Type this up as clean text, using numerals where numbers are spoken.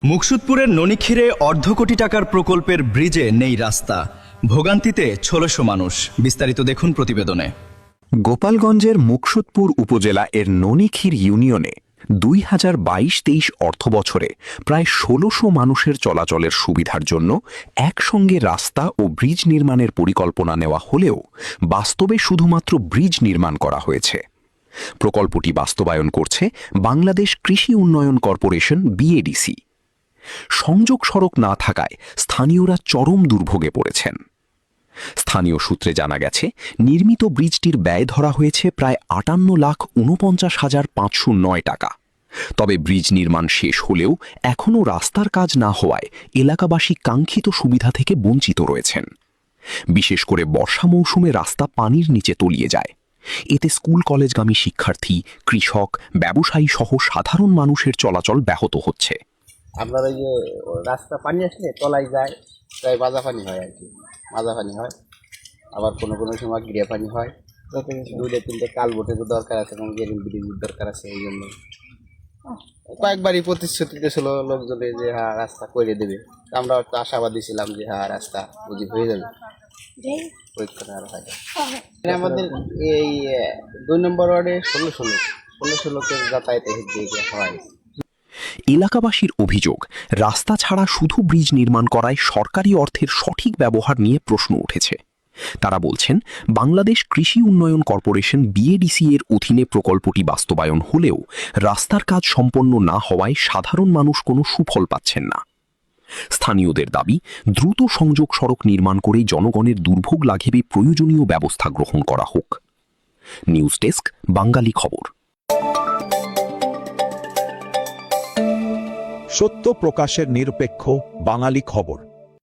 মুকসুদপুরের ননিক্ষীরে অর্ধকোটি টাকার প্রকল্পের ব্রিজে নেই রাস্তা, ভোগান্তিতে ১৬০০ মানুষ। বিস্তারিত দেখুন প্রতিবেদনে। গোপালগঞ্জের মুকসুদপুর উপজেলা এর ননিক্ষীর ইউনিয়নে ২০২২-২৩ অর্থবছরে প্রায় ১৬০০ মানুষের চলাচলের সুবিধার জন্য একসঙ্গে রাস্তা ও ব্রিজ নির্মাণের পরিকল্পনা নেওয়া হলেও বাস্তবে শুধুমাত্র ব্রিজ নির্মাণ করা হয়েছে। প্রকল্পটি বাস্তবায়ন করছে বাংলাদেশ কৃষি উন্নয়ন কর্পোরেশন বিএডিসি। সংযোগ সড়ক না থাকায় স্থানীয়রা চরম দুর্ভোগে পড়েছেন। স্থানীয় সূত্রে জানা গেছে, নির্মিত ব্রিজটির ব্যয় ধরা হয়েছে প্রায় ৫৮,৪৯,৫০৯ টাকা। তবে ব্রিজ নির্মাণ শেষ হলেও এখনও রাস্তার কাজ না হওয়ায় এলাকাবাসী কাঙ্ক্ষিত সুবিধা থেকে বঞ্চিত রয়েছেন। বিশেষ করে বর্ষা মৌসুমে রাস্তা পানির নিচে তলিয়ে যায়। এতে স্কুল কলেজগামী শিক্ষার্থী, কৃষক, ব্যবসায়ী সহ সাধারণ মানুষের চলাচল ব্যাহত হচ্ছে। আপনার ওই যে রাস্তা পানি আসলে তলায় যায়, প্রায় মাজা পানি হয় আর কি, মাজা পানি হয়। আবার কোনো কোনো সময় গিরে পানি হয়। দুইটা তিনটে কালবোটেরও দরকার আছে এবং ব্রিজের দরকার আছে। এই জন্য কয়েকবারই প্রতিশ্রুতি দিয়েছিল লোকজনে যে হ্যাঁ রাস্তা করে দেবে। আমরা একটু আশাবাদী ছিলাম যে হ্যাঁ রাস্তা বুঝি হয়ে যাবে, পরীক্ষা আরো হয়। আমাদের এই ২ নম্বর ওয়ার্ডে ১৬০০ লোকের যাতায়াতের দিকে হয়। এলাকাবাসীর অভিযোগ, রাস্তা ছাড়া শুধু ব্রিজ নির্মাণ করায় সরকারি অর্থের সঠিক ব্যবহার নিয়ে প্রশ্ন উঠেছে। তারা বলছেন, বাংলাদেশ কৃষি উন্নয়ন কর্পোরেশন বিএডিসি এর অধীনে প্রকল্পটি বাস্তবায়ন হলেও রাস্তার কাজ সম্পন্ন না হওয়ায় সাধারণ মানুষ কোনো সুফল পাচ্ছেন না। স্থানীয়দের দাবি, দ্রুত সংযোগ সড়ক নির্মাণ করে জনগণের দুর্ভোগ লাঘবে প্রয়োজনীয় ব্যবস্থা গ্রহণ করা হোক। নিউজ ডেস্ক, বাঙালি খবর। সত্য প্রকাশের নিরপেক্ষ বাঙালি খবর।